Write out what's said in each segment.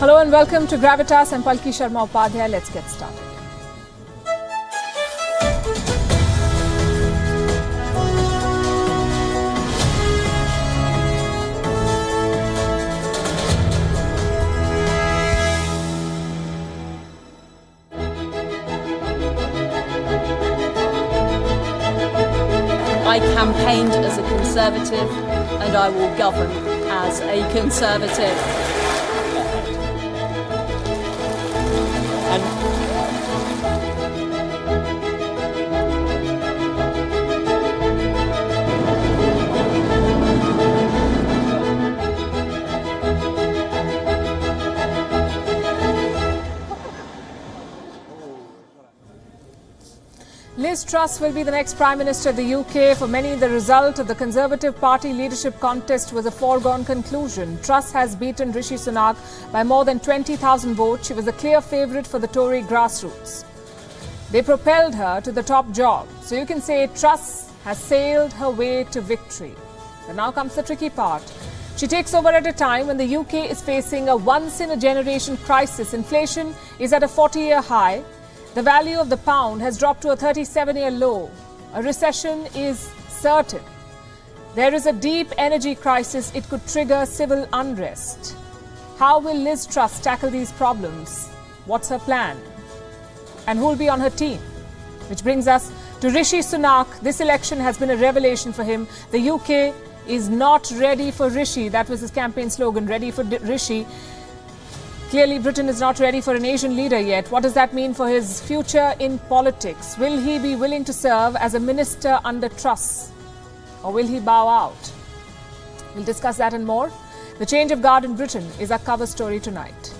Hello and welcome to Gravitas. I'm Palki Sharma Upadhyay. Let's get started. I campaigned as a Conservative and I will govern as a Conservative. Liz Truss will be the next Prime Minister of the UK. For many, the result of the Conservative Party leadership contest was a foregone conclusion. Truss has beaten Rishi Sunak by more than 20,000 votes. She was a clear favourite for the Tory grassroots. They propelled her to the top job. So you can say Truss has sailed her way to victory. But now comes the tricky part. She takes over at a time when the UK is facing a once-in-a-generation crisis. Inflation is at a 40-year high. The value of the pound has dropped to a 37-year low. A recession is certain. There is a deep energy crisis. It could trigger civil unrest. How will Liz Truss tackle these problems? What's her plan? And who will be on her team? Which brings us to Rishi Sunak. This election has been a revelation for him. The UK is not ready for Rishi. That was his campaign slogan, ready for Rishi. Clearly, Britain is not ready for an Asian leader yet. What does that mean for his future in politics? Will he be willing to serve as a minister under Truss? Or will he bow out? We'll discuss that and more. The change of guard in Britain is our cover story tonight.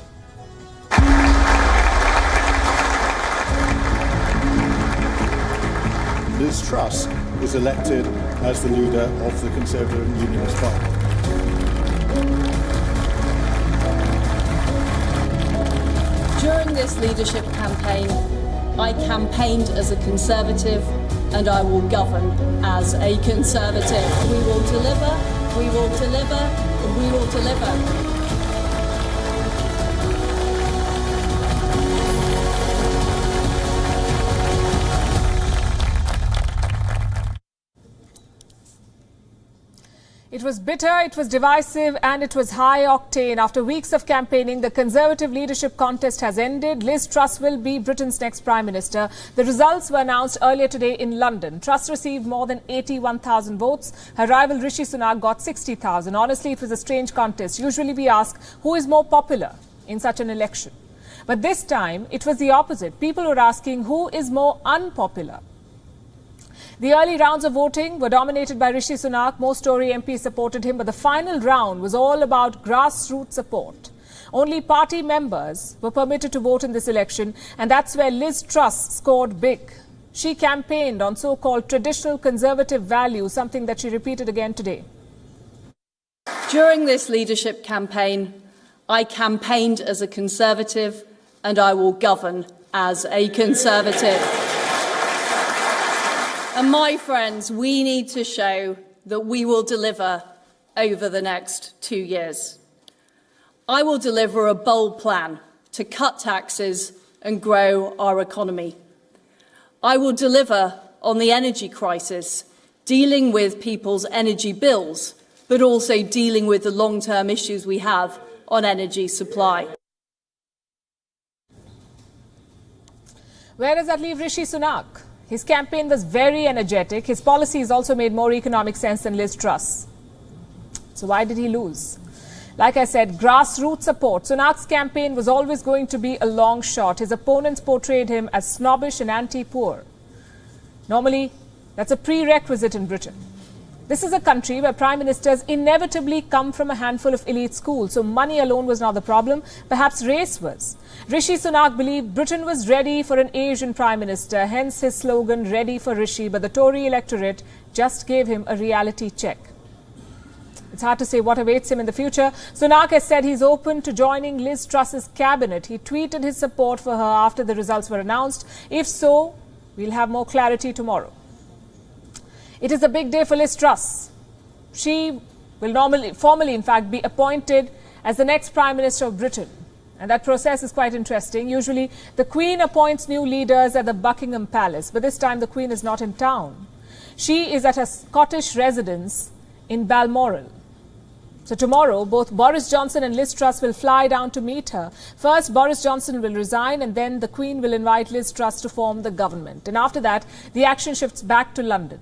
Liz Truss was elected as the leader of the Conservative and Unionist Party. During this leadership campaign, I campaigned as a Conservative and I will govern as a Conservative. We will deliver, we will deliver, we will deliver. It was bitter, it was divisive, and it was high octane. After weeks of campaigning, the Conservative leadership contest has ended. Liz Truss will be Britain's next Prime Minister. The results were announced earlier today in London. Truss received more than 81,000 votes. Her rival Rishi Sunak got 60,000. Honestly, it was a strange contest. Usually we ask, who is more popular in such an election? But this time, it was the opposite. People were asking, who is more unpopular? The early rounds of voting were dominated by Rishi Sunak. Most Tory MPs supported him, but the final round was all about grassroots support. Only party members were permitted to vote in this election, and that's where Liz Truss scored big. She campaigned on so-called traditional Conservative values, something that she repeated again today. During this leadership campaign, I campaigned as a Conservative and I will govern as a Conservative. And my friends, we need to show that we will deliver over the next 2 years. I will deliver a bold plan to cut taxes and grow our economy. I will deliver on the energy crisis, dealing with people's energy bills, but also dealing with the long-term issues we have on energy supply. Where does that leave Rishi Sunak? His campaign was very energetic. His policies also made more economic sense than Liz Truss. So why did he lose? Like I said, grassroots support. Sunak's campaign was always going to be a long shot. His opponents portrayed him as snobbish and anti-poor. Normally, that's a prerequisite in Britain. This is a country where prime ministers inevitably come from a handful of elite schools, so money alone was not the problem. Perhaps race was. Rishi Sunak believed Britain was ready for an Asian prime minister, hence his slogan, ready for Rishi, but the Tory electorate just gave him a reality check. It's hard to say what awaits him in the future. Sunak has said he's open to joining Liz Truss's cabinet. He tweeted his support for her after the results were announced. If so, we'll have more clarity tomorrow. It is a big day for Liz Truss. She will formally, in fact, be appointed as the next Prime Minister of Britain. And that process is quite interesting. Usually, the Queen appoints new leaders at the Buckingham Palace, but this time the Queen is not in town. She is at her Scottish residence in Balmoral. So tomorrow, both Boris Johnson and Liz Truss will fly down to meet her. First, Boris Johnson will resign, and then the Queen will invite Liz Truss to form the government. And after that, the action shifts back to London.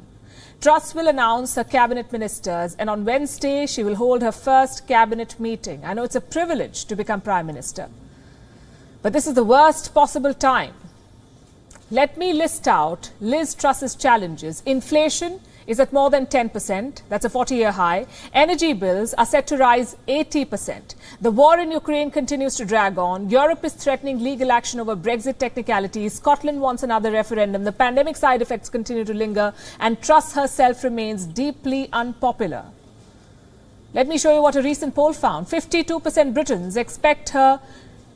Truss will announce her cabinet ministers, and on Wednesday, she will hold her first cabinet meeting. I know it's a privilege to become Prime Minister, but this is the worst possible time. Let me list out Liz Truss's challenges. Inflation is at more than 10%. That's a 40-year high. Energy bills are set to rise 80%. The war in Ukraine continues to drag on. Europe is threatening legal action over Brexit technicalities. Scotland wants another referendum. The pandemic side effects continue to linger. And Truss herself remains deeply unpopular. Let me show you what a recent poll found. 52% Britons expect her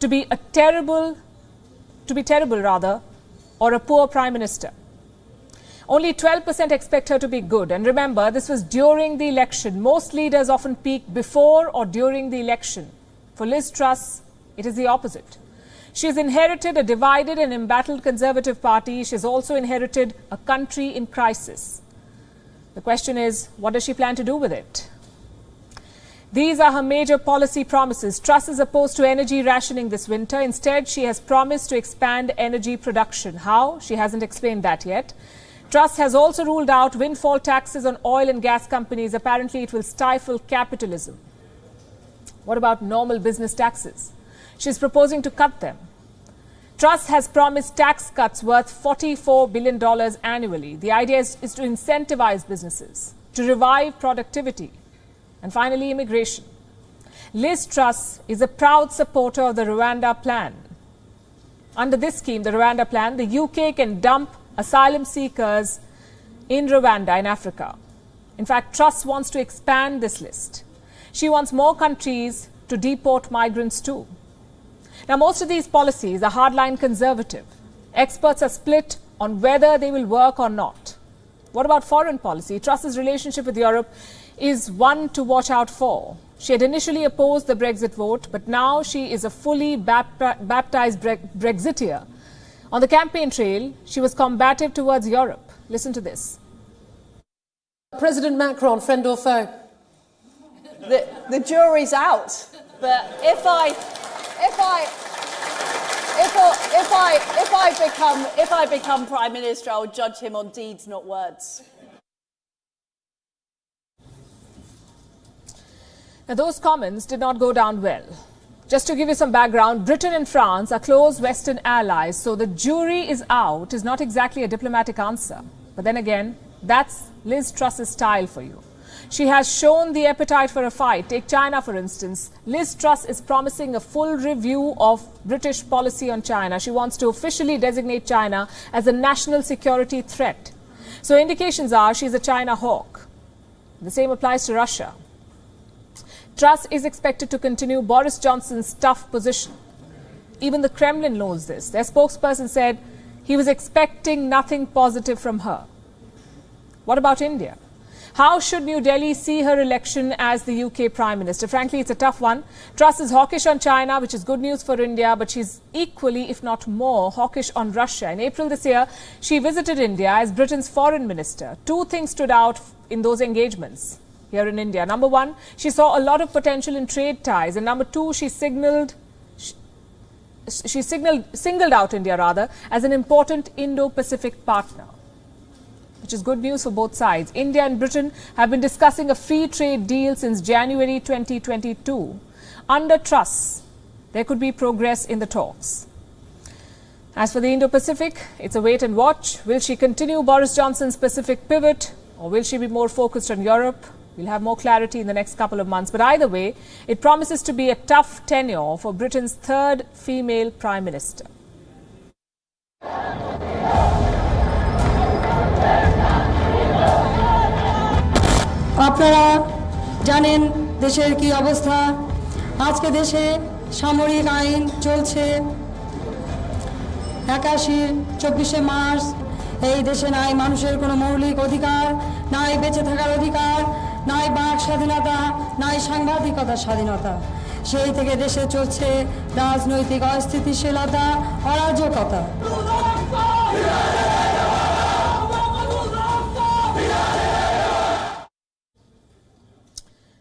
to be terrible, or a poor Prime Minister. Only 12% expect her to be good. And remember, this was during the election. Most leaders often peak before or during the election. For Liz Truss, it is the opposite. She has inherited a divided and embattled Conservative Party. She has also inherited a country in crisis. The question is, what does she plan to do with it? These are her major policy promises. Truss is opposed to energy rationing this winter. Instead, she has promised to expand energy production. How? She hasn't explained that yet. Truss has also ruled out windfall taxes on oil and gas companies. Apparently, it will stifle capitalism. What about normal business taxes? She's proposing to cut them. Truss has promised tax cuts worth $44 billion annually. The idea is to incentivize businesses, to revive productivity, and finally, immigration. Liz Truss is a proud supporter of the Rwanda plan. Under this scheme, the Rwanda plan, the UK can dump asylum seekers in Rwanda in Africa. In fact, Truss wants to expand this list. She wants more countries to deport migrants too. Now, most of these policies are hardline conservative. Experts are split on whether they will work or not. What about foreign policy? Truss's relationship with Europe is one to watch out for. She had initially opposed the Brexit vote, but now she is a fully baptized Brexiteer. On the campaign trail, she was combative towards Europe. Listen to this. President Macron, friend or foe? The jury's out. But if I become Prime Minister, I'll judge him on deeds, not words. Now, those comments did not go down well. Just to give you some background, Britain and France are close Western allies, so the jury is out is not exactly a diplomatic answer. But then again, that's Liz Truss's style for you. She has shown the appetite for a fight. Take China, for instance. Liz Truss is promising a full review of British policy on China. She wants to officially designate China as a national security threat. So indications are she's a China hawk. The same applies to Russia. Truss is expected to continue Boris Johnson's tough position. Even the Kremlin knows this. Their spokesperson said he was expecting nothing positive from her. What about India? How should New Delhi see her election as the UK Prime Minister? Frankly, it's a tough one. Truss is hawkish on China, which is good news for India, but she's equally, if not more, hawkish on Russia. In April this year, she visited India as Britain's foreign minister. Two things stood out in those engagements here in India. Number one, she saw a lot of potential in trade ties. And number two, she singled out India as an important Indo-Pacific partner, which is good news for both sides. India and Britain have been discussing a free trade deal since January 2022. Under Truss, there could be progress in the talks. As for the Indo-Pacific, it's a wait and watch. Will she continue Boris Johnson's Pacific pivot, or will she be more focused on Europe? We'll have more clarity in the next couple of months. But either way, it promises to be a tough tenure for Britain's third female Prime Minister. আপনারা জানেন দেশের কি অবস্থা আজকে দেশে সামরিক আইন চলছে 24 মার্চ এই দেশে নাই মানুষের কোনো মৌলিক অধিকার নাই বেঁচে থাকার অধিকার নাই বাক স্বাধীনতা নাই সাংবাদিকতার স্বাধীনতা সেই থেকে দেশে চলছে রাজনৈতিক অস্থিতিশীলতা, অরাজকতা।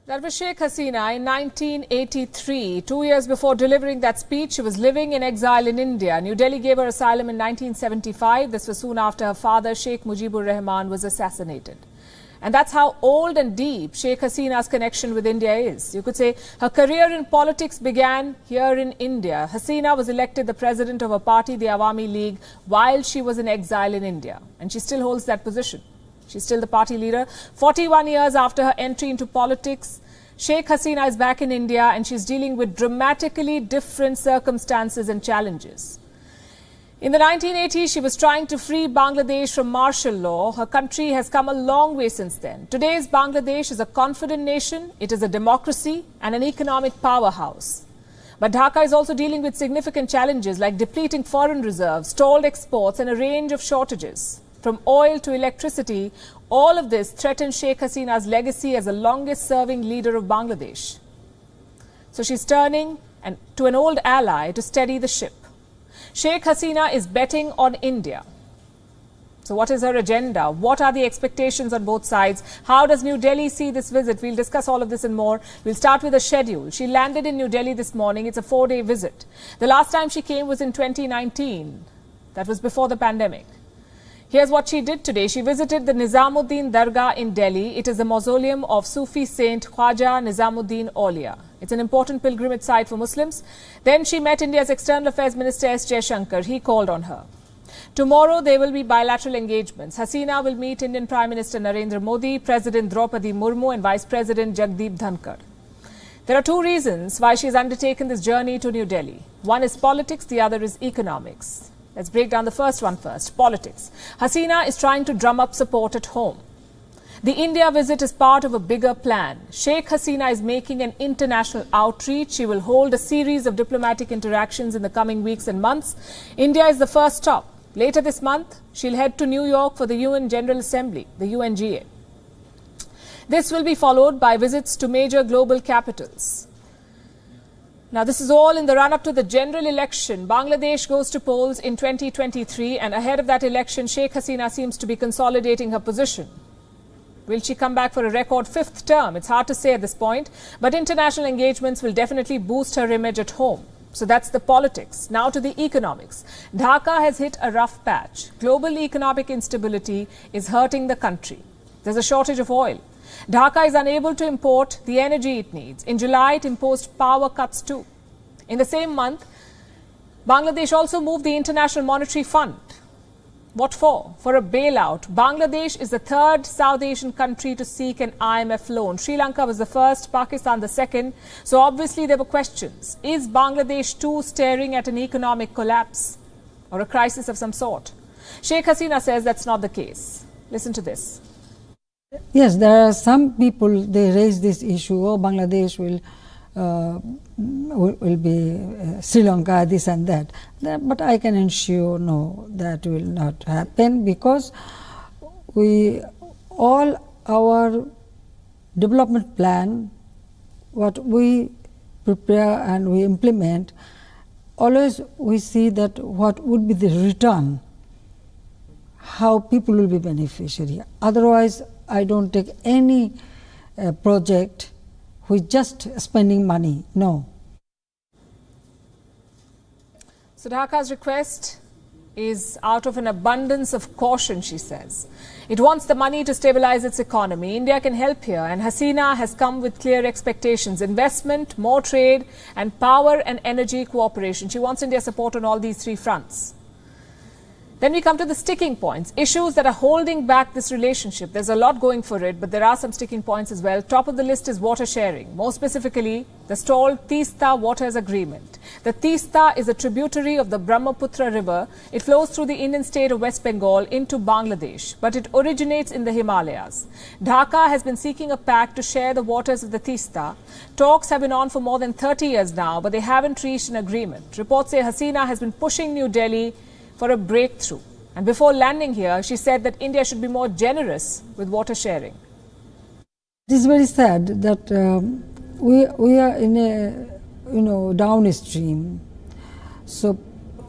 That was Sheikh Hasina in 1983. 2 years before delivering that speech, she was living in exile in India. New Delhi gave her asylum in 1975. This was soon after her father, Sheikh Mujibur Rahman, was assassinated. And that's how old and deep Sheikh Hasina's connection with India is. You could say her career in politics began here in India. Hasina was elected the president of her party, the Awami League, while she was in exile in India. And she still holds that position. She's still the party leader. 41 years after her entry into politics, Sheikh Hasina is back in India and she's dealing with dramatically different circumstances and challenges. In the 1980s, she was trying to free Bangladesh from martial law. Her country has come a long way since then. Today's Bangladesh is a confident nation. It is a democracy and an economic powerhouse. But Dhaka is also dealing with significant challenges like depleting foreign reserves, stalled exports and a range of shortages. From oil to electricity, all of this threatens Sheikh Hasina's legacy as the longest-serving leader of Bangladesh. So she's turning to an old ally to steady the ship. Sheikh Hasina is betting on India. So what is her agenda? What are the expectations on both sides? How does New Delhi see this visit? We'll discuss all of this and more. We'll start with a schedule. She landed in New Delhi this morning. It's a 4-day visit. The last time she came was in 2019. That was before the pandemic. Here's what she did today. She visited the Nizamuddin Dargah in Delhi. It is the mausoleum of Sufi saint Khwaja Nizamuddin Aulia. It's an important pilgrimage site for Muslims. Then she met India's External Affairs Minister S. Jaishankar. He called on her. Tomorrow there will be bilateral engagements. Hasina will meet Indian Prime Minister Narendra Modi, President Draupadi Murmu and Vice President Jagdeep Dhankar. There are two reasons why she has undertaken this journey to New Delhi. One is politics, the other is economics. Let's break down the first one first, politics. Hasina is trying to drum up support at home. The India visit is part of a bigger plan. Sheikh Hasina is making an international outreach. She will hold a series of diplomatic interactions in the coming weeks and months. India is the first stop. Later this month, she'll head to New York for the UN General Assembly, the UNGA. This will be followed by visits to major global capitals. Now, this is all in the run-up to the general election. Bangladesh goes to polls in 2023, and ahead of that election, Sheikh Hasina seems to be consolidating her position. Will she come back for a record 5th term? It's hard to say at this point, but international engagements will definitely boost her image at home. So that's the politics. Now to the economics. Dhaka has hit a rough patch. Global economic instability is hurting the country. There's a shortage of oil. Dhaka is unable to import the energy it needs. In July, it imposed power cuts too. In the same month, Bangladesh also moved the International Monetary Fund. What for? For a bailout. Bangladesh is the third South Asian country to seek an IMF loan. Sri Lanka was the first, Pakistan the second. So obviously there were questions. Is Bangladesh too staring at an economic collapse or a crisis of some sort? Sheikh Hasina says that's not the case. Listen to this. Yes, there are some people, they raise this issue, oh, Bangladesh will be Sri Lanka, this and that. But I can ensure, no, that will not happen, because all our development plan, what we prepare and we implement, always we see that what would be the return, how people will be beneficiary. Otherwise, I don't take any project with just spending money, no. So Dhaka's request is out of an abundance of caution, she says. It wants the money to stabilize its economy. India can help here, and Hasina has come with clear expectations: investment, more trade, and power and energy cooperation. She wants India's support on all these three fronts. Then we come to the sticking points, issues that are holding back this relationship. There's a lot going for it, but there are some sticking points as well. Top of the list is water sharing, more specifically the stalled Tista Waters Agreement. The Tista is a tributary of the Brahmaputra River. It flows through the Indian state of West Bengal into Bangladesh, but it originates in the Himalayas. Dhaka has been seeking a pact to share the waters of the Tista. Talks have been on for more than 30 years now, but they haven't reached an agreement. Reports say Hasina has been pushing New Delhi for a breakthrough. And before landing here, she said that India should be more generous with water sharing. It is very sad that we are in a downstream. So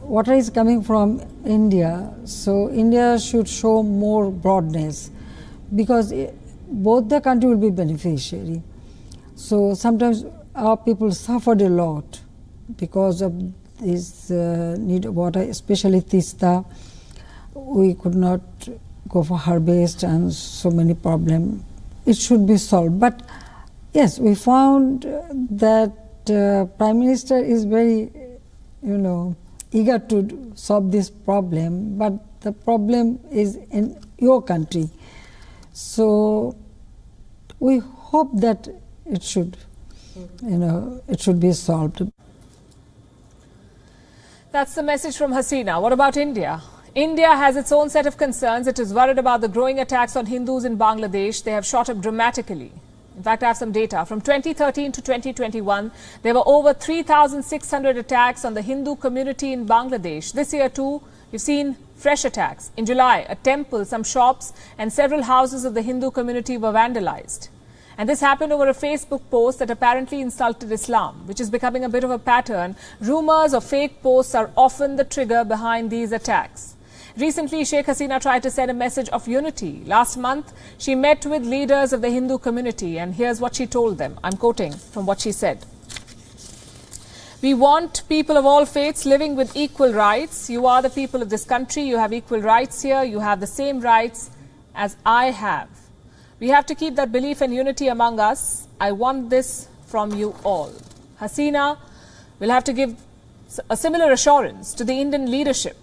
water is coming from India, so India should show more broadness, because both the country will be beneficiary. So sometimes our people suffered a lot because of this need of water, especially Tista. We could not go for harvest and so many problems. It should be solved. But yes, we found that Prime Minister is very, eager to solve this problem, but the problem is in your country. So we hope that it should, it should be solved. That's the message from Hasina. What about India? India has its own set of concerns. It is worried about the growing attacks on Hindus in Bangladesh. They have shot up dramatically. In fact, I have some data. From 2013 to 2021, there were over 3,600 attacks on the Hindu community in Bangladesh. This year too, we've seen fresh attacks. In July, a temple, some shops and several houses of the Hindu community were vandalized. And this happened over a Facebook post that apparently insulted Islam, which is becoming a bit of a pattern. Rumors of fake posts are often the trigger behind these attacks. Recently, Sheikh Hasina tried to send a message of unity. Last month, she met with leaders of the Hindu community, and here's what she told them. I'm quoting from what she said. We want people of all faiths living with equal rights. You are the people of this country. You have equal rights here. You have the same rights as I have. We have to keep that belief and unity among us. I want this from you all. Hasina will have to give a similar assurance to the Indian leadership.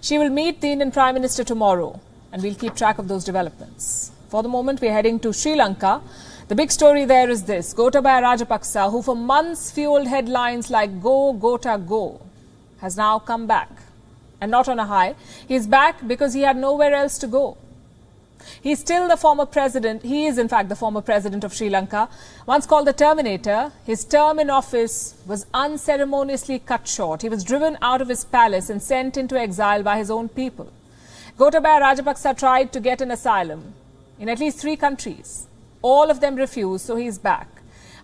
She will meet the Indian Prime Minister tomorrow, and we'll keep track of those developments. For the moment, we're heading to Sri Lanka. The big story there is this. Gotabaya Rajapaksa, who for months fueled headlines like "Go, Gota, Go," has now come back. And not on a high. He's back because he had nowhere else to go. He's still the former president. He is, in fact, the former president of Sri Lanka. Once called the Terminator, his term in office was unceremoniously cut short. He was driven out of his palace and sent into exile by his own people. Gotabaya Rajapaksa tried to get an asylum in at least 3 countries. All of them refused, so he's back.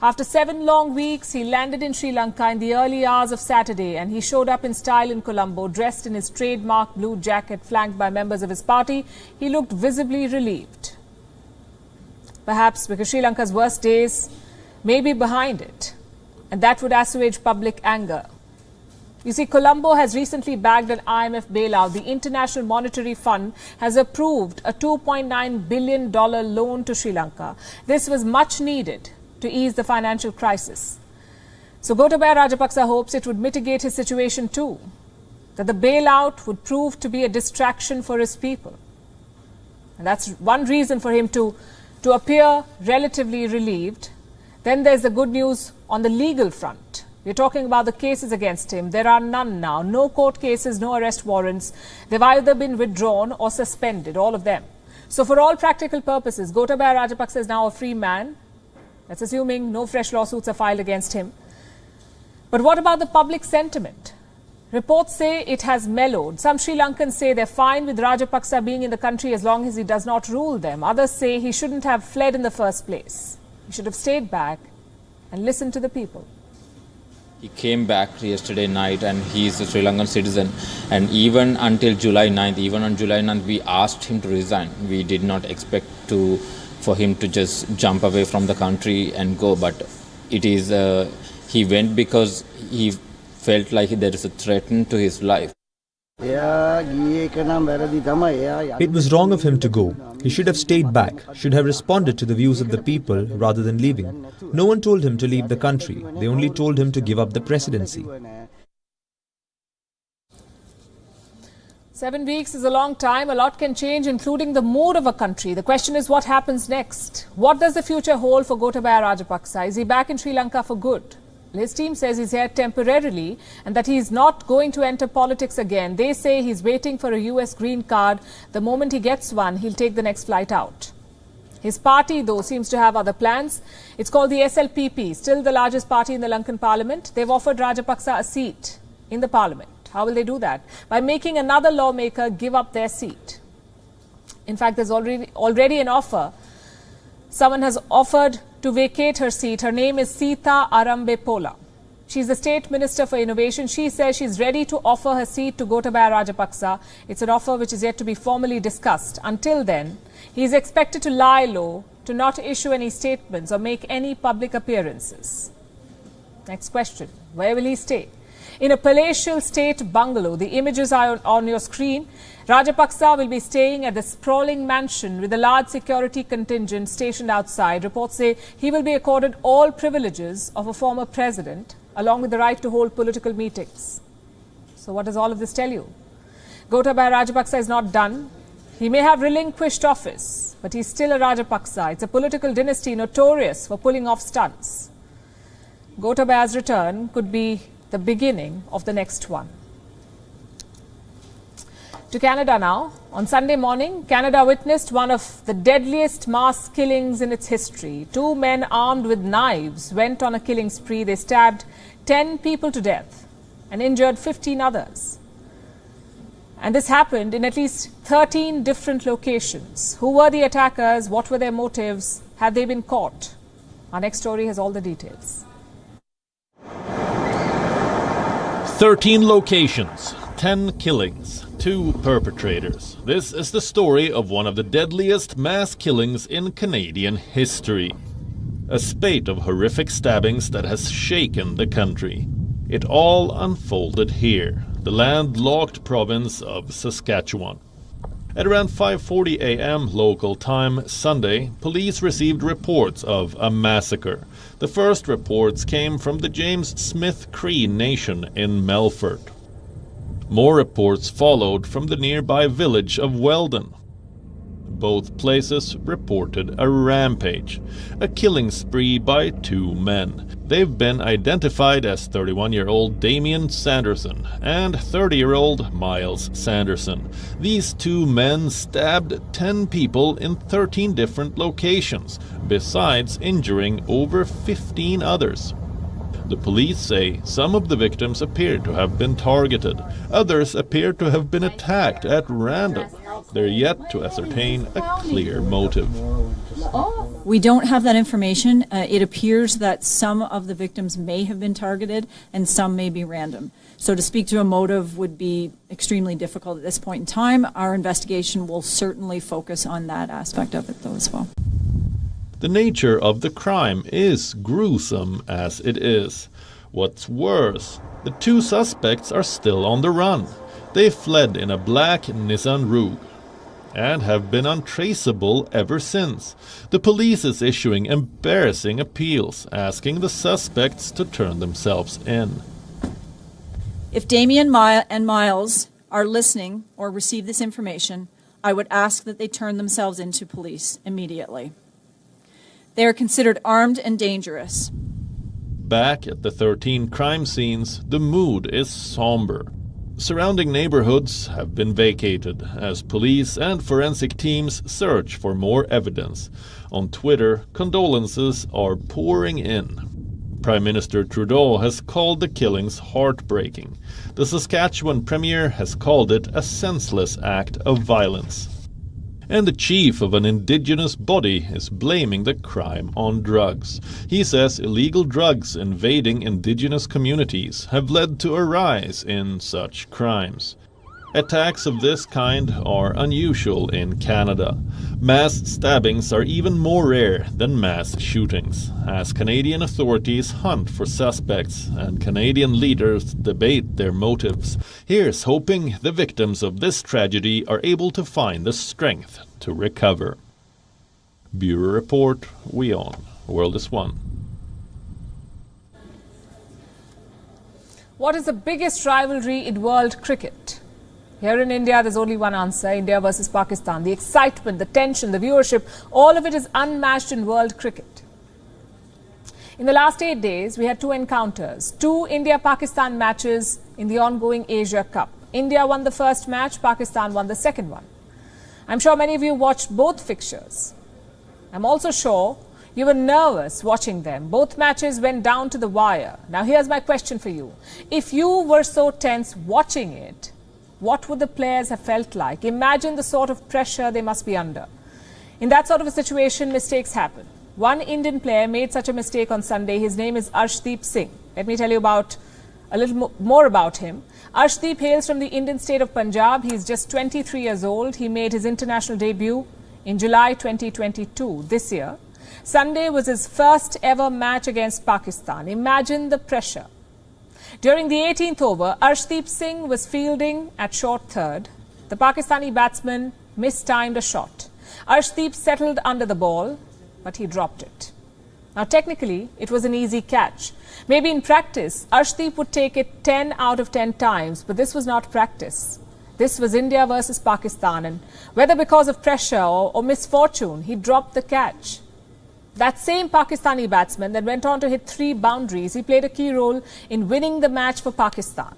After 7 long weeks, he landed in Sri Lanka in the early hours of Saturday, and he showed up in style in Colombo, dressed in his trademark blue jacket, flanked by members of his party. He looked visibly relieved. Perhaps because Sri Lanka's worst days may be behind it, and that would assuage public anger. You see, Colombo has recently bagged an IMF bailout. The International Monetary Fund has approved a $2.9 billion loan to Sri Lanka. This was much needed to ease the financial crisis. So Gotabaya Rajapaksa hopes it would mitigate his situation too, that the bailout would prove to be a distraction for his people. And that's one reason for him to appear relatively relieved. Then there's the good news on the legal front. We're talking about the cases against him. There are none now. No court cases, no arrest warrants. They've either been withdrawn or suspended, all of them. So for all practical purposes, Gotabaya Rajapaksa is now a free man. That's assuming no fresh lawsuits are filed against him. But what about the public sentiment? Reports say it has mellowed. Some Sri Lankans say they're fine with Rajapaksa being in the country as long as he does not rule them. Others say he shouldn't have fled in the first place. He should have stayed back and listened to the people. He came back yesterday night and he is a Sri Lankan citizen. And even until July 9th, even on July 9th, we asked him to resign. We did not expect for him to just jump away from the country and go, but it is he went because he felt like there is a threat to his life. It was wrong of him to go. He should have stayed back, should have responded to the views of the people rather than leaving. No one told him to leave the country. They only told him to give up the presidency. 7 weeks is a long time. A lot can change, including the mood of a country. The question is, what happens next? What does the future hold for Gotabaya Rajapaksa? Is he back in Sri Lanka for good? His team says he's here temporarily and that he's not going to enter politics again. They say he's waiting for a US green card. The moment he gets one, he'll take the next flight out. His party, though, seems to have other plans. It's called the SLPP, still the largest party in the Lankan parliament. They've offered Rajapaksa a seat in the parliament. How will they do that? By making another lawmaker give up their seat. In fact, there's already an offer. Someone has offered to vacate her seat. Her name is Sita Arambe Pola. She's the State Minister for Innovation. She says she's ready to offer her seat to Gotabaya Rajapaksa. It's an offer which is yet to be formally discussed. Until then, he is expected to lie low, to not issue any statements or make any public appearances. Next question. Where will he stay? In a palatial state bungalow. The images are on your screen. Rajapaksa will be staying at the sprawling mansion with a large security contingent stationed outside. Reports say he will be accorded all privileges of a former president, along with the right to hold political meetings. So what does all of this tell you? Gotabaya Rajapaksa is not done. He may have relinquished office, but he's still a Rajapaksa. It's a political dynasty notorious for pulling off stunts. Gotabaya's return could be the beginning of the next one. To Canada now. On Sunday morning, Canada witnessed one of the deadliest mass killings in its history. 2 men armed with knives went on a killing spree. They stabbed 10 people to death and injured 15 others. And this happened in at least 13 different locations. Who were the attackers? What were their motives? Have they been caught? Our next story has all the details. 13 locations, 10 killings, 2 perpetrators. This is the story of one of the deadliest mass killings in Canadian history. A spate of horrific stabbings that has shaken the country. It all unfolded here, the landlocked province of Saskatchewan. At around 5:40 a.m. local time Sunday, police received reports of a massacre. The first reports came from the James Smith Cree Nation in Melfort. More reports followed from the nearby village of Weldon. Both places reported a rampage, a killing spree by 2 men. They've been identified as 31-year-old Damien Sanderson and 30-year-old Miles Sanderson. These 2 men stabbed 10 people in 13 different locations, besides injuring over 15 others. The police say some of the victims appear to have been targeted. Others appear to have been attacked at random. They're yet to ascertain a clear motive. We don't have that information. It appears that some of the victims may have been targeted and some may be random. So to speak to a motive would be extremely difficult at this point in time. Our investigation will certainly focus on that aspect of it, though, as well. The nature of the crime is gruesome as it is. What's worse, the 2 suspects are still on the run. They fled in a black Nissan Rogue and have been untraceable ever since. The police is issuing embarrassing appeals, asking the suspects to turn themselves in. If Damien and Miles are listening or receive this information, I would ask that they turn themselves into police immediately. They are considered armed and dangerous. Back at the 13 crime scenes, the mood is somber. Surrounding neighborhoods have been vacated as police and forensic teams search for more evidence. On Twitter, condolences are pouring in. Prime Minister Trudeau has called the killings heartbreaking. The Saskatchewan Premier has called it a senseless act of violence. And the chief of an indigenous body is blaming the crime on drugs. He says illegal drugs invading indigenous communities have led to a rise in such crimes. Attacks of this kind are unusual in Canada. Mass stabbings are even more rare than mass shootings, as Canadian authorities hunt for suspects and Canadian leaders debate their motives. Here's hoping the victims of this tragedy are able to find the strength to recover. Bureau Report, WION. World is One. What is the biggest rivalry in world cricket? Here in India, there's only one answer: India versus Pakistan. The excitement, the tension, the viewership, all of it is unmatched in world cricket. In the last 8 days, we had 2 encounters, 2 India-Pakistan matches in the ongoing Asia Cup. India won the first match, Pakistan won the second one. I'm sure many of you watched both fixtures. I'm also sure you were nervous watching them. Both matches went down to the wire. Now here's my question for you. If you were so tense watching it, what would the players have felt like? Imagine the sort of pressure they must be under. In that sort of a situation, mistakes happen. One Indian player made such a mistake on Sunday. His name is Arshdeep Singh. Let me tell you about a little more about him. Arshdeep hails from the Indian state of Punjab. He's just 23 years old. He made his international debut in July 2022, this year. Sunday was his first ever match against Pakistan. Imagine the pressure. During the 18th over, Arshdeep Singh was fielding at short third. The Pakistani batsman mistimed a shot. Arshdeep settled under the ball, but he dropped it. Now, technically, it was an easy catch. Maybe in practice, Arshdeep would take it 10 out of 10 times, but this was not practice. This was India versus Pakistan, and whether because of pressure or misfortune, he dropped the catch. That same Pakistani batsman then went on to hit 3 boundaries. He played a key role in winning the match for Pakistan.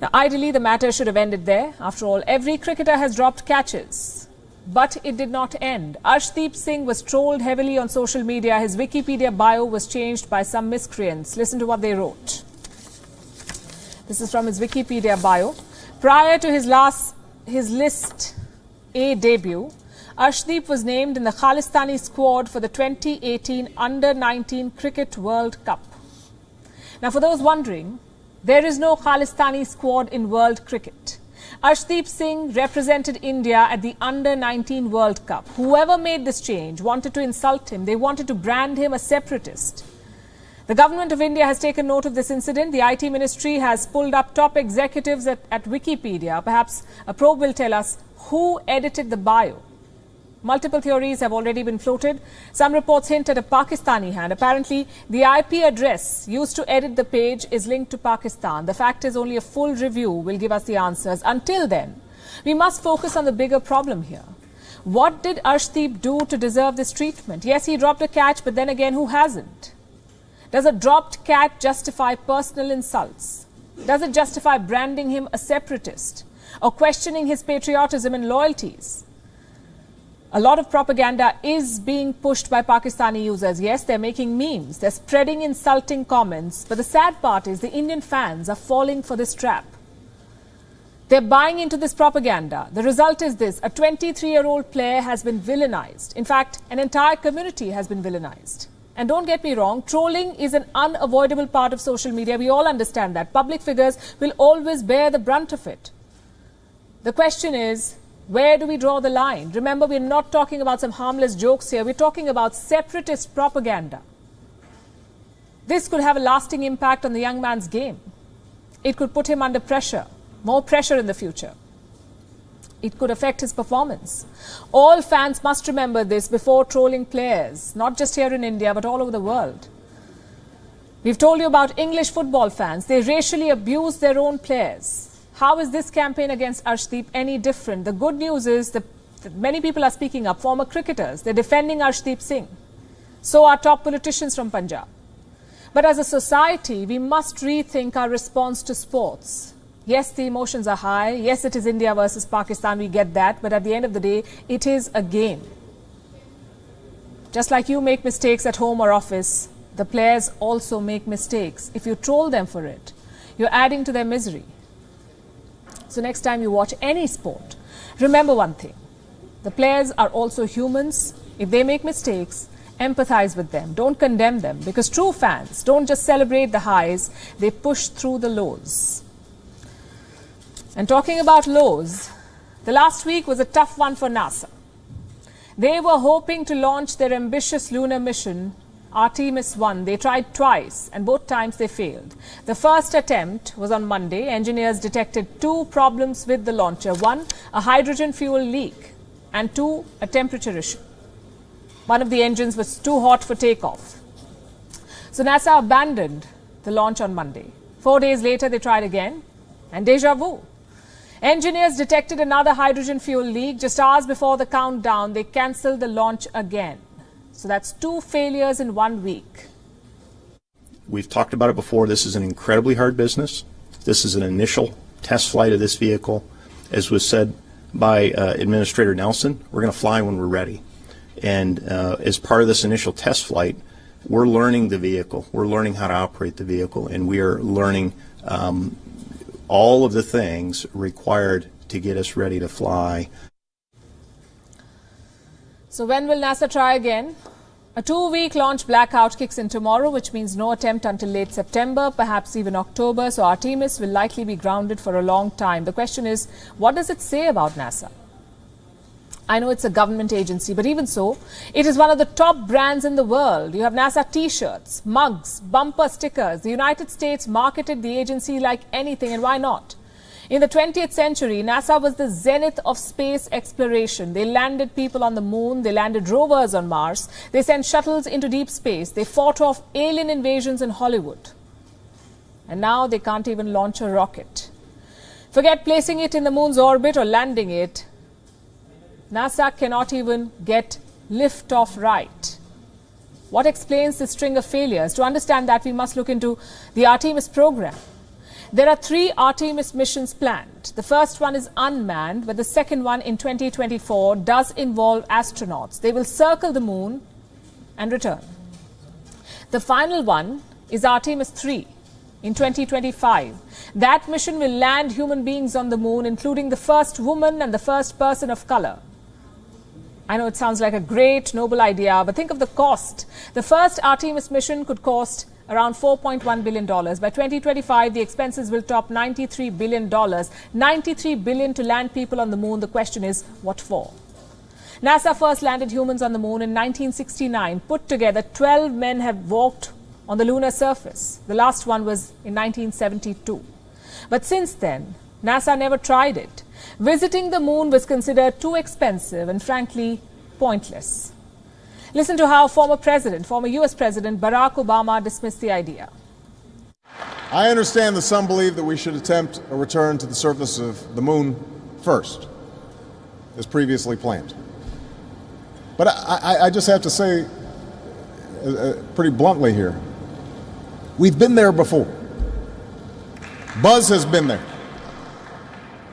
Now, ideally, the matter should have ended there. After all, every cricketer has dropped catches. But it did not end. Arshdeep Singh was trolled heavily on social media. His Wikipedia bio was changed by some miscreants. Listen to what they wrote. This is from his Wikipedia bio. Prior to his List A debut, Arshdeep was named in the Khalistani squad for the 2018 Under-19 Cricket World Cup. Now, for those wondering, there is no Khalistani squad in world cricket. Arshdeep Singh represented India at the Under-19 World Cup. Whoever made this change wanted to insult him. They wanted to brand him a separatist. The government of India has taken note of this incident. The IT ministry has pulled up top executives at Wikipedia. Perhaps a probe will tell us who edited the bio. Multiple theories have already been floated. Some reports hint at a Pakistani hand. Apparently, the IP address used to edit the page is linked to Pakistan. The fact is, only a full review will give us the answers. Until then, we must focus on the bigger problem here. What did Arshdeep do to deserve this treatment? Yes, he dropped a catch, but then again, who hasn't? Does a dropped catch justify personal insults? Does it justify branding him a separatist or questioning his patriotism and loyalties? A lot of propaganda is being pushed by Pakistani users. Yes, they're making memes. They're spreading insulting comments. But the sad part is the Indian fans are falling for this trap. They're buying into this propaganda. The result is this. A 23-year-old player has been villainized. In fact, an entire community has been villainized. And don't get me wrong, trolling is an unavoidable part of social media. We all understand that. Public figures will always bear the brunt of it. The question is, where do we draw the line? Remember, we're not talking about some harmless jokes here. We're talking about separatist propaganda. This could have a lasting impact on the young man's game. It could put him under pressure, more pressure in the future. It could affect his performance. All fans must remember this before trolling players, not just here in India, but all over the world. We've told you about English football fans. They racially abuse their own players. How is this campaign against Arshdeep any different? The good news is that many people are speaking up, former cricketers. They're defending Arshdeep Singh. So are top politicians from Punjab. But as a society, we must rethink our response to sports. Yes, the emotions are high. Yes, it is India versus Pakistan. We get that. But at the end of the day, it is a game. Just like you make mistakes at home or office, the players also make mistakes. If you troll them for it, you're adding to their misery. So next time you watch any sport, remember one thing. The players are also humans. If they make mistakes, empathize with them. Don't condemn them, because true fans don't just celebrate the highs, they push through the lows. And talking about lows, the last week was a tough one for NASA. They were hoping to launch their ambitious lunar mission, Artemis 1. They tried twice, and both times they failed. The first attempt was on Monday. Engineers detected 2 problems with the launcher. 1, a hydrogen fuel leak, and 2, a temperature issue. One of the engines was too hot for takeoff. So NASA abandoned the launch on Monday. 4 days later, they tried again, and déjà vu. Engineers detected another hydrogen fuel leak. Just hours before the countdown, they cancelled the launch again. So that's 2 failures in 1 week. We've talked about it before. This is an incredibly hard business. This is an initial test flight of this vehicle. As was said by Administrator Nelson, we're going to fly when we're ready. And as part of this initial test flight, we're learning the vehicle. We're learning how to operate the vehicle, and we are learning all of the things required to get us ready to fly. So when will NASA try again? A 2-week launch blackout kicks in tomorrow, which means no attempt until late September, perhaps even October. So Artemis will likely be grounded for a long time. The question is, what does it say about NASA? I know it's a government agency, but even so, it is one of the top brands in the world. You have NASA T-shirts, mugs, bumper stickers. The United States marketed the agency like anything, and why not? In the 20th century, NASA was the zenith of space exploration. They landed people on the moon, they landed rovers on Mars, they sent shuttles into deep space, they fought off alien invasions in Hollywood. And now they can't even launch a rocket. Forget placing it in the moon's orbit or landing it. NASA cannot even get liftoff right. What explains this string of failures? To understand that, we must look into the Artemis program. There are 3 Artemis missions planned. The first one is unmanned, but the second one in 2024 does involve astronauts. They will circle the moon and return. The final one is Artemis 3 in 2025. That mission will land human beings on the moon, including the first woman and the first person of color. I know it sounds like a great, noble idea, but think of the cost. The first Artemis mission could cost around $4.1 billion. By 2025, the expenses will top $93 billion. $93 billion to land people on the moon. The question is, what for? NASA first landed humans on the moon in 1969. Put together, 12 men have walked on the lunar surface. The last one was in 1972. But since then, NASA never tried it. Visiting the moon was considered too expensive and, frankly, pointless. Listen to how former US President Barack Obama dismissed the idea. I understand that some believe that we should attempt a return to the surface of the moon first, as previously planned. But I just have to say, pretty bluntly here, we've been there before. Buzz has been there.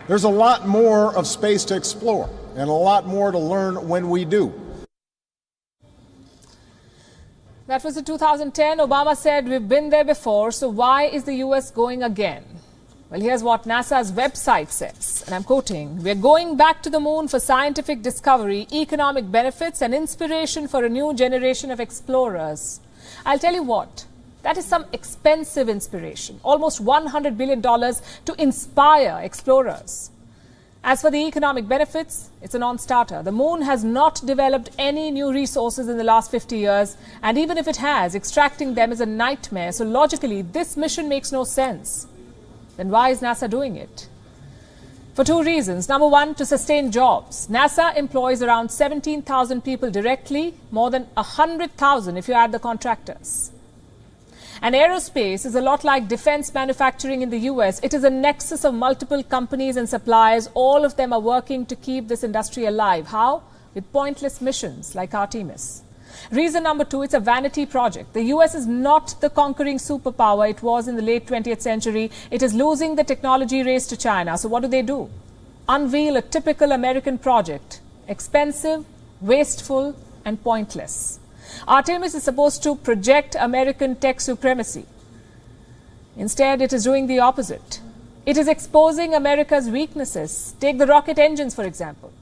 There's a lot more of space to explore and a lot more to learn when we do. That was in 2010. Obama said, we've been there before, so why is the US going again? Well, here's what NASA's website says, and I'm quoting, "We're going back to the moon for scientific discovery, economic benefits, and inspiration for a new generation of explorers." I'll tell you what, that is some expensive inspiration, almost $100 billion to inspire explorers. As for the economic benefits, it's a non-starter. The moon has not developed any new resources in the last 50 years, and even if it has, extracting them is a nightmare. So logically, this mission makes no sense. Then why is NASA doing it? For 2 reasons. Number one, to sustain jobs. NASA employs around 17,000 people directly, more than 100,000 if you add the contractors. And aerospace is a lot like defense manufacturing in the US. It is a nexus of multiple companies and suppliers. All of them are working to keep this industry alive. How? With pointless missions like Artemis. Reason number 2, it's a vanity project. The US is not the conquering superpower it was in the late 20th century. It is losing the technology race to China. So what do? Unveil a typical American project. Expensive, wasteful, and pointless. Artemis is supposed to project American tech supremacy. Instead, it is doing the opposite. It is exposing America's weaknesses. Take the rocket engines, for example.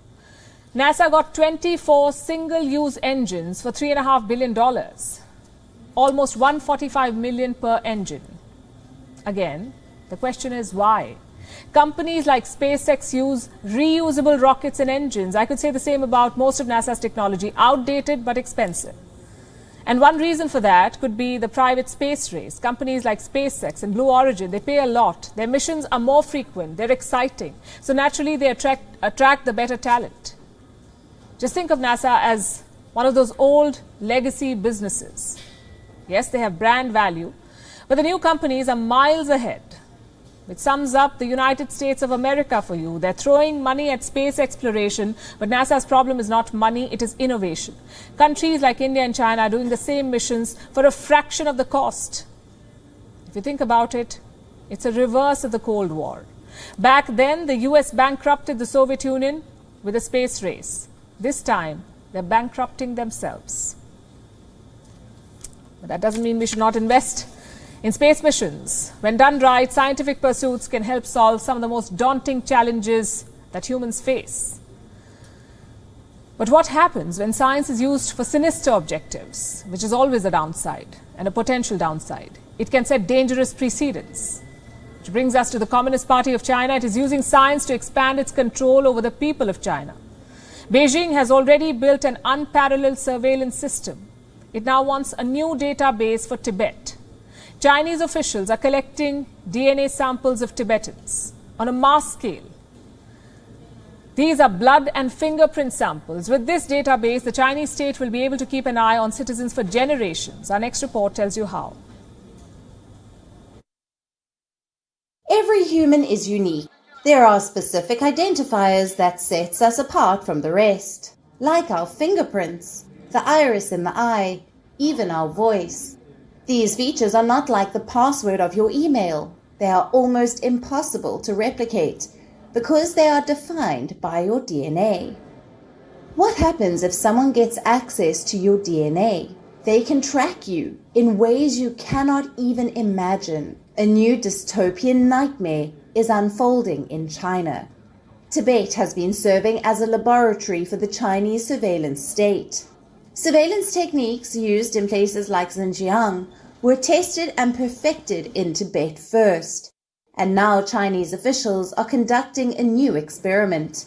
NASA got 24 single-use engines for $3.5 billion, almost $145 million per engine. Again, the question is why? Companies like SpaceX use reusable rockets and engines. I could say the same about most of NASA's technology, outdated but expensive. And one reason for that could be the private space race. Companies like SpaceX and Blue Origin, they pay a lot. Their missions are more frequent. They're exciting. So naturally, they attract the better talent. Just think of NASA as one of those old legacy businesses. Yes, they have brand value, but the new companies are miles ahead. Which sums up the United States of America for you. They're throwing money at space exploration, but NASA's problem is not money, it is innovation. Countries like India and China are doing the same missions for a fraction of the cost. If you think about it, it's a reverse of the Cold War. Back then, the US bankrupted the Soviet Union with a space race. This time, they're bankrupting themselves. But that doesn't mean we should not invest in space missions. When done right, scientific pursuits can help solve some of the most daunting challenges that humans face. But what happens when science is used for sinister objectives, which is always a downside and a potential downside? It can set dangerous precedents. Which brings us to the Communist Party of China. It is using science to expand its control over the people of China. Beijing has already built an unparalleled surveillance system. It now wants a new database for Tibet. Chinese officials are collecting DNA samples of Tibetans on a mass scale. These are blood and fingerprint samples. With this database, the Chinese state will be able to keep an eye on citizens for generations. Our next report tells you how. Every human is unique. There are specific identifiers that sets us apart from the rest, like our fingerprints, the iris in the eye, even our voice. These features are not like the password of your email. They are almost impossible to replicate because they are defined by your DNA. What happens if someone gets access to your DNA? They can track you in ways you cannot even imagine. A new dystopian nightmare is unfolding in China. Tibet has been serving as a laboratory for the Chinese surveillance state. Surveillance techniques used in places like Xinjiang were tested and perfected in Tibet first. And now Chinese officials are conducting a new experiment.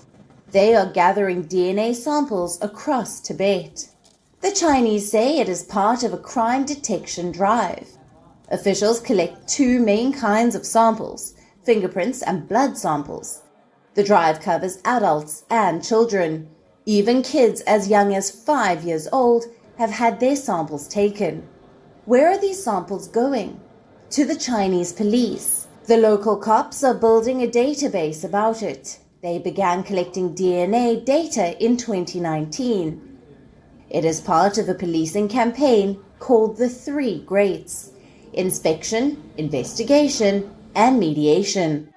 They are gathering DNA samples across Tibet. The Chinese say it is part of a crime detection drive. Officials collect two main kinds of samples, fingerprints and blood samples. The drive covers adults and children. Even kids as young as 5 years old have had their samples taken. Where are these samples going? To the Chinese police. The local cops are building a database about it. They began collecting DNA data in 2019. It is part of a policing campaign called the Three Greats: inspection, investigation, and mediation.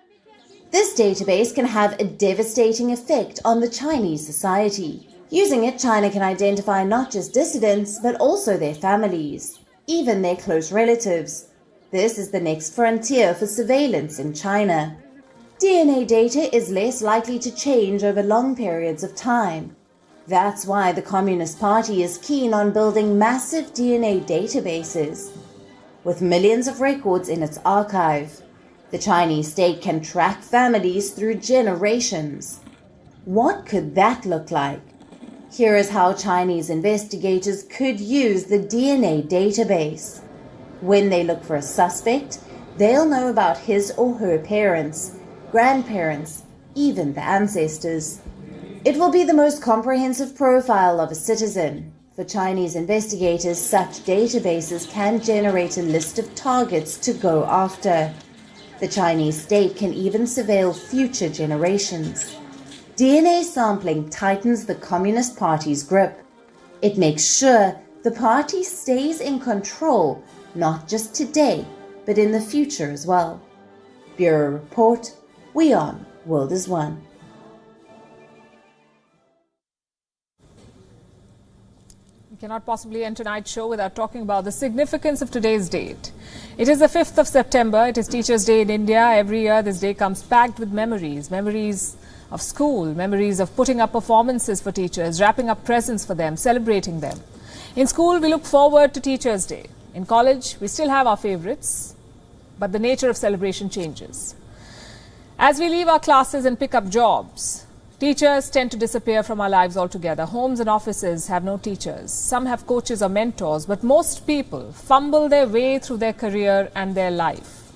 This database can have a devastating effect on the Chinese society. Using it, China can identify not just dissidents, but also their families, even their close relatives. This is the next frontier for surveillance in China. DNA data is less likely to change over long periods of time. That's why the Communist Party is keen on building massive DNA databases. With millions of records in its archive, the Chinese state can track families through generations. What could that look like? Here is how Chinese investigators could use the DNA database. When they look for a suspect, they'll know about his or her parents, grandparents, even the ancestors. It will be the most comprehensive profile of a citizen. For Chinese investigators, such databases can generate a list of targets to go after. The Chinese state can even surveil future generations. DNA sampling tightens the Communist Party's grip. It makes sure the party stays in control, not just today, but in the future as well. Bureau Report, WION, World is One. We cannot possibly end tonight's show without talking about the significance of today's date. It is the 5th of September. It is Teachers' Day in India. Every year this day comes packed with memories. Memories of school, memories of putting up performances for teachers, wrapping up presents for them, celebrating them. In school, we look forward to Teachers' Day. In college, we still have our favorites, but the nature of celebration changes. As we leave our classes and pick up jobs, teachers tend to disappear from our lives altogether. Homes and offices have no teachers. Some have coaches or mentors, but most people fumble their way through their career and their life.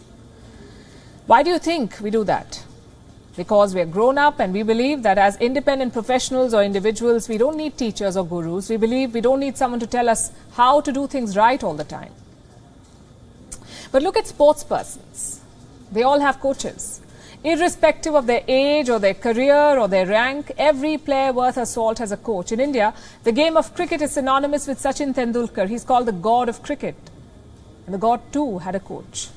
Why do you think we do that? Because we are grown up and we believe that as independent professionals or individuals, we don't need teachers or gurus. We believe we don't need someone to tell us how to do things right all the time. But look at sports persons. They all have coaches. Irrespective of their age or their career or their rank, every player worth her salt has a coach. In India, the game of cricket is synonymous with Sachin Tendulkar. He's called the god of cricket. And the god too had a coach.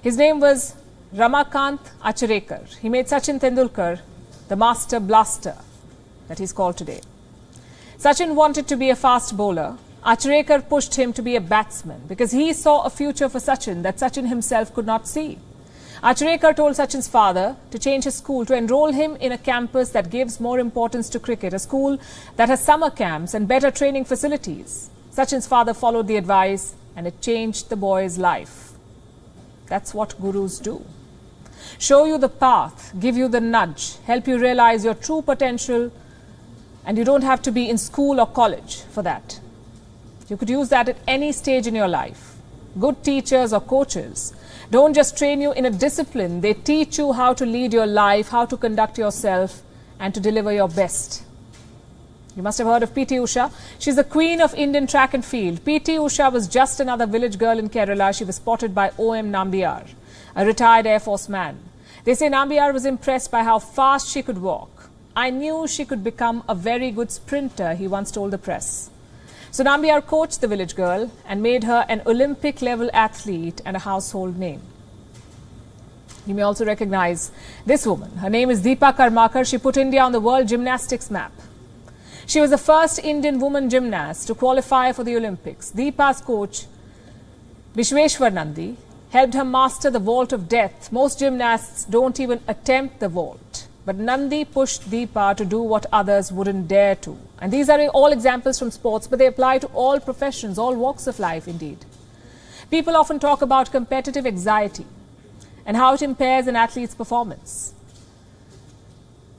His name was Ramakant Acharekar. He made Sachin Tendulkar the master blaster that he's called today. Sachin wanted to be a fast bowler. Acharekar pushed him to be a batsman because he saw a future for Sachin that Sachin himself could not see. Achrekar told Sachin's father to change his school, to enroll him in a campus that gives more importance to cricket, a school that has summer camps and better training facilities. Sachin's father followed the advice and it changed the boy's life. That's what gurus do. Show you the path, give you the nudge, help you realize your true potential, and you don't have to be in school or college for that. You could use that at any stage in your life. Good teachers or coaches don't just train you in a discipline, they teach you how to lead your life, how to conduct yourself, and to deliver your best. You must have heard of P.T. Usha. She's the queen of Indian track and field. P.T. Usha was just another village girl in Kerala. She was spotted by O.M. Nambiar, a retired Air Force man. They say Nambiar was impressed by how fast she could walk. I knew she could become a very good sprinter, he once told the press. So Nambiar coached the village girl and made her an Olympic-level athlete and a household name. You may also recognize this woman. Her name is Deepa Karmakar. She put India on the world gymnastics map. She was the first Indian woman gymnast to qualify for the Olympics. Deepa's coach, Vishweshwar Nandi, helped her master the vault of death. Most gymnasts don't even attempt the vault. But Nandi pushed Deepa to do what others wouldn't dare to. And these are all examples from sports, but they apply to all professions, all walks of life indeed. People often talk about competitive anxiety and how it impairs an athlete's performance.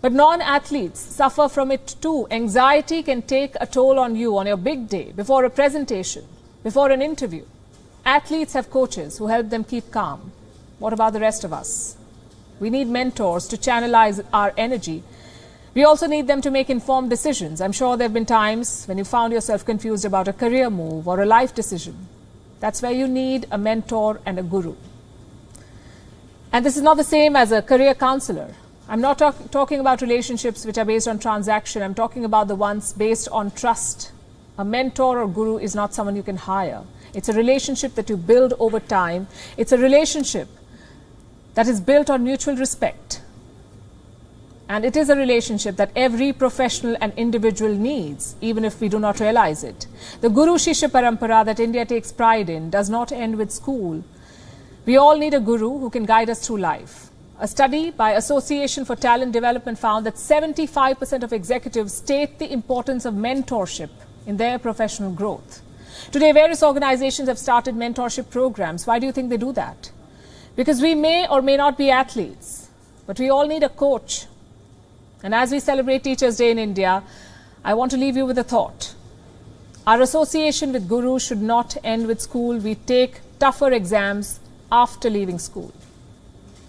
But non-athletes suffer from it too. Anxiety can take a toll on you on your big day, before a presentation, before an interview. Athletes have coaches who help them keep calm. What about the rest of us? We need mentors to channelize our energy. We also need them to make informed decisions. I'm sure there have been times when you found yourself confused about a career move or a life decision. That's where you need a mentor and a guru. And this is not the same as a career counselor. I'm not talking about relationships which are based on transaction. I'm talking about the ones based on trust. A mentor or guru is not someone you can hire. It's a relationship that you build over time. It's a relationship that is built on mutual respect. And it is a relationship that every professional and individual needs, even if we do not realize it. The Guru Shishya Parampara that India takes pride in does not end with school. We all need a guru who can guide us through life. A study by Association for Talent Development found that 75% of executives state the importance of mentorship in their professional growth. Today, various organizations have started mentorship programs. Why do you think they do that? Because we may or may not be athletes, but we all need a coach. And as we celebrate Teachers' Day in India, I want to leave you with a thought. Our association with gurus should not end with school. We take tougher exams after leaving school.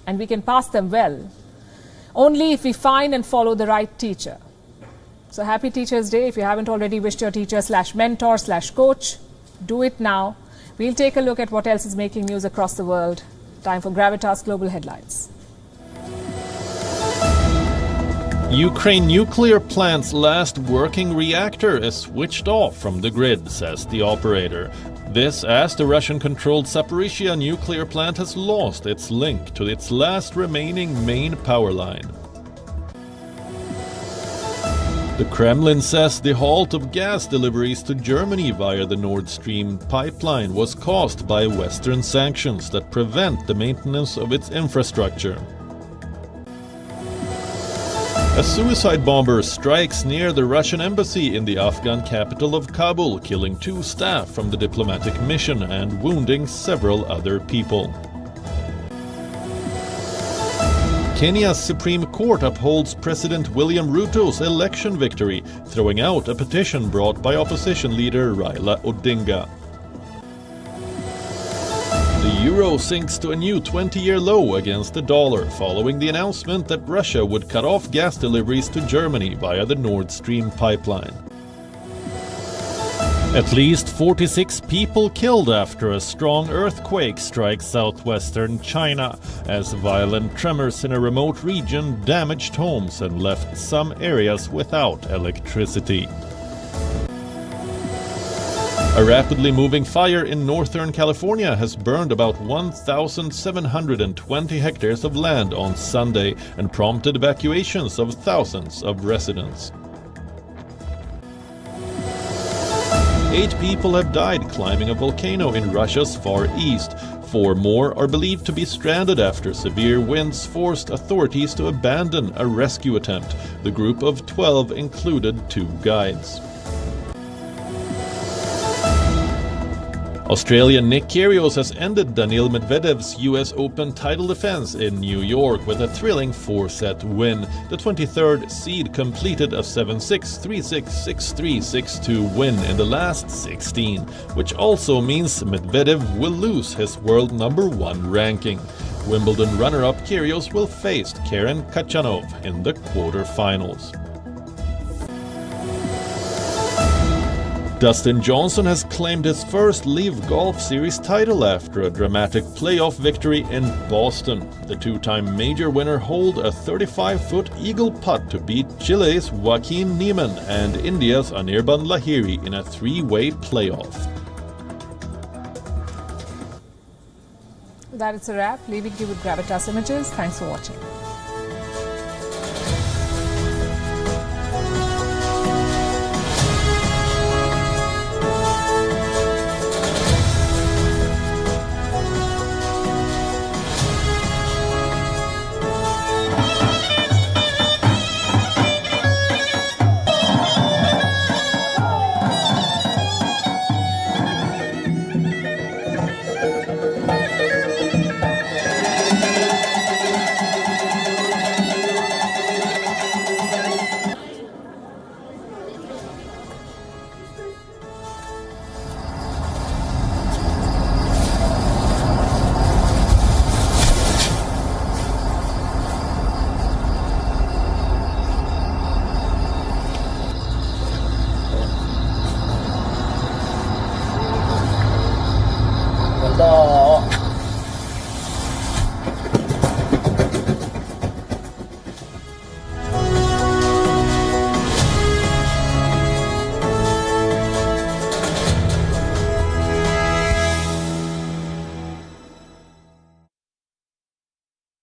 And we can pass them well, only if we find and follow the right teacher. So happy Teachers' Day. If you haven't already wished your teacher/mentor/coach, do it now. We'll take a look at what else is making news across the world. Time for Gravitas Global Headlines. Ukraine nuclear plant's last working reactor is switched off from the grid, says the operator. This as the Russian-controlled Zaporizhzhia nuclear plant has lost its link to its last remaining main power line. The Kremlin says the halt of gas deliveries to Germany via the Nord Stream pipeline was caused by Western sanctions that prevent the maintenance of its infrastructure. A suicide bomber strikes near the Russian embassy in the Afghan capital of Kabul, killing 2 staff from the diplomatic mission and wounding several other people. Kenya's Supreme Court upholds President William Ruto's election victory, throwing out a petition brought by opposition leader Raila Odinga. The euro sinks to a new 20-year low against the dollar, following the announcement that Russia would cut off gas deliveries to Germany via the Nord Stream pipeline. At least 46 people killed after a strong earthquake strikes southwestern China, as violent tremors in a remote region damaged homes and left some areas without electricity. A rapidly moving fire in northern California has burned about 1,720 hectares of land on Sunday and prompted evacuations of thousands of residents. 8 people have died climbing a volcano in Russia's far east. 4 more are believed to be stranded after severe winds forced authorities to abandon a rescue attempt. The group of 12 included 2 guides. Australian Nick Kyrgios has ended Daniil Medvedev's US Open title defense in New York with a thrilling 4-set win. The 23rd seed completed a 7-6, 3-6, 6-3, 6-2 win in the last 16, which also means Medvedev will lose his world #1 ranking. Wimbledon runner-up Kyrgios will face Karen Khachanov in the quarterfinals. Dustin Johnson has claimed his first LIV Golf Series title after a dramatic playoff victory in Boston. The 2-time major winner holed a 35-foot eagle putt to beat Chile's Joaquin Niemann and India's Anirban Lahiri in a 3-way playoff. That is a wrap. Leaving you with Gravitas Images. Thanks for watching.